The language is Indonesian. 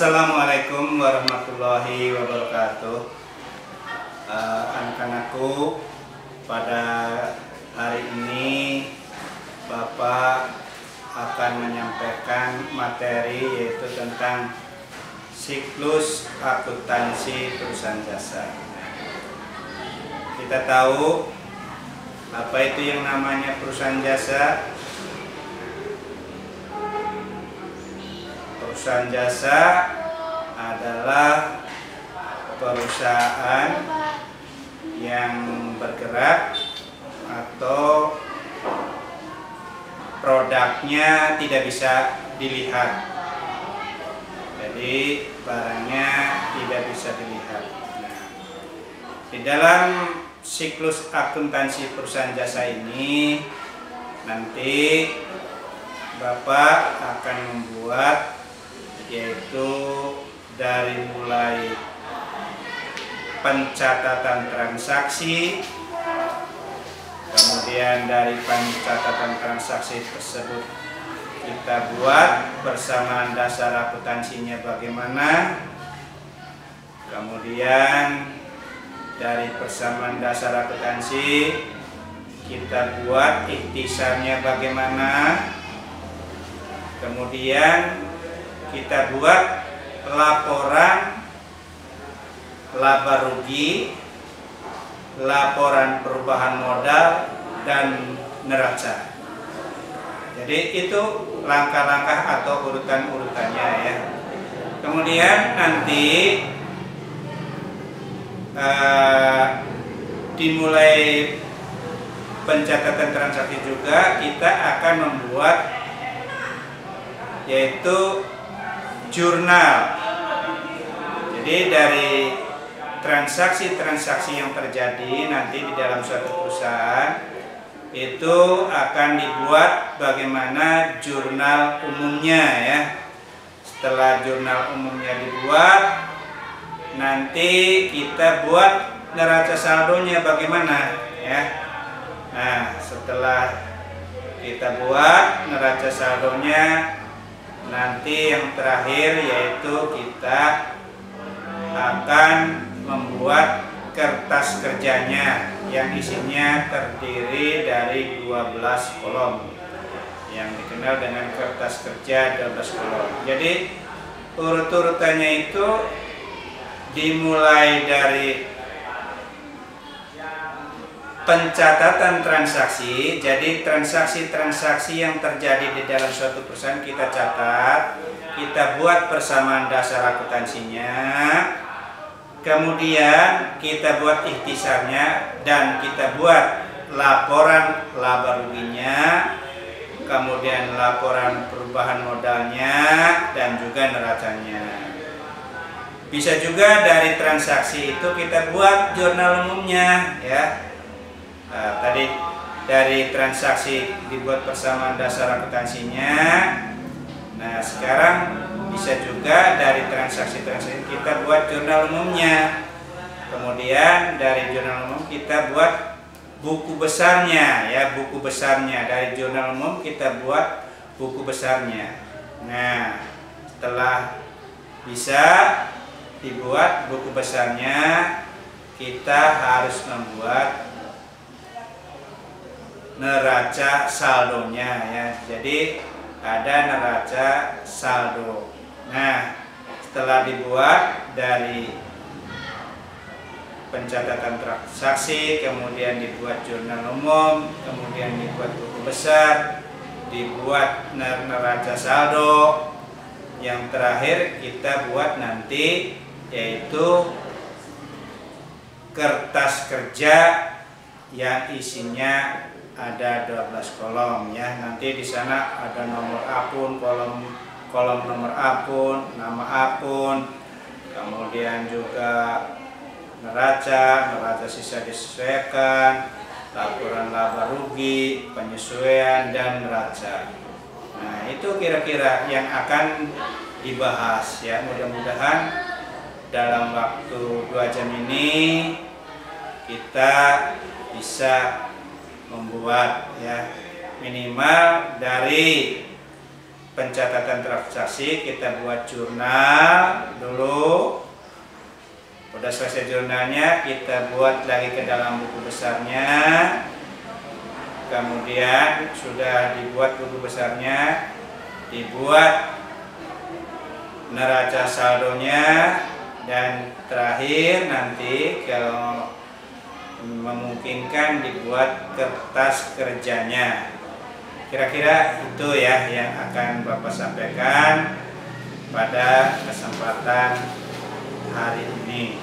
Assalamualaikum warahmatullahi wabarakatuh. Anak-anakku, pada hari ini Bapak akan menyampaikan materi yaitu tentang siklus akuntansi perusahaan jasa. Kita tahu apa itu yang namanya perusahaan jasa. Perusahaan jasa adalah perusahaan yang bergerak atau produknya tidak bisa dilihat. Jadi barangnya tidak bisa dilihat. Nah, di dalam siklus akuntansi perusahaan jasa ini nanti Bapak akan membuat yaitu dari mulai pencatatan transaksi, kemudian dari pencatatan transaksi tersebut kita buat persamaan dasar akuntansinya bagaimana, kemudian dari persamaan dasar akuntansi kita buat ikhtisarnya bagaimana, kemudian kita buat laporan laba rugi, laporan perubahan modal, dan neraca. Jadi itu langkah-langkah atau urutan-urutannya ya. Kemudian nanti dimulai pencatatan transaksi juga kita akan membuat yaitu jurnal. Jadi dari transaksi-transaksi yang terjadi nanti di dalam suatu perusahaan itu akan dibuat bagaimana jurnal umumnya ya. Setelah jurnal umumnya dibuat, nanti kita buat neraca saldonya bagaimana ya. Nah, setelah kita buat neraca saldonya, nanti yang terakhir yaitu kita akan membuat kertas kerjanya yang isinya terdiri dari 12 kolom yang dikenal dengan kertas kerja 12 kolom. Jadi urut-urutannya itu dimulai dari pencatatan transaksi. Jadi transaksi-transaksi yang terjadi di dalam suatu perusahaan kita catat, kita buat persamaan dasar akuntansinya, kemudian kita buat ikhtisarnya dan kita buat laporan laba ruginya, kemudian laporan perubahan modalnya dan juga neracanya. Bisa juga dari transaksi itu kita buat jurnal umumnya ya. Nah, tadi dari transaksi dibuat persamaan dasar akuntansinya. Nah, sekarang bisa juga dari transaksi-transaksi kita buat jurnal umumnya. Kemudian dari jurnal umum kita buat buku besarnya ya, buku besarnya. Dari jurnal umum kita buat buku besarnya. Nah, setelah bisa dibuat buku besarnya, kita harus membuat neraca saldonya ya. Jadi ada neraca saldo. Nah, setelah dibuat dari pencatatan transaksi, kemudian dibuat jurnal umum, kemudian dibuat buku besar, dibuat neraca saldo, yang terakhir kita buat nanti yaitu kertas kerja yang isinya ada 12 kolom ya. Nanti di sana ada nomor akun, kolom nomor akun, nama akun, kemudian juga neraca sisa disesuaikan, laporan laba rugi, penyesuaian, dan neraca. Nah, itu kira-kira yang akan dibahas ya. Mudah-mudahan dalam waktu 2 jam ini kita bisa membuat ya minimal dari pencatatan transaksi, kita buat jurnal dulu. Udah selesai jurnalnya, kita buat lagi ke dalam buku besarnya. Kemudian sudah dibuat buku besarnya, dibuat neraca saldonya, dan terakhir nanti kalau memungkinkan dibuat kertas kerjanya. Kira-kira itu ya yang akan Bapak sampaikan pada kesempatan hari ini.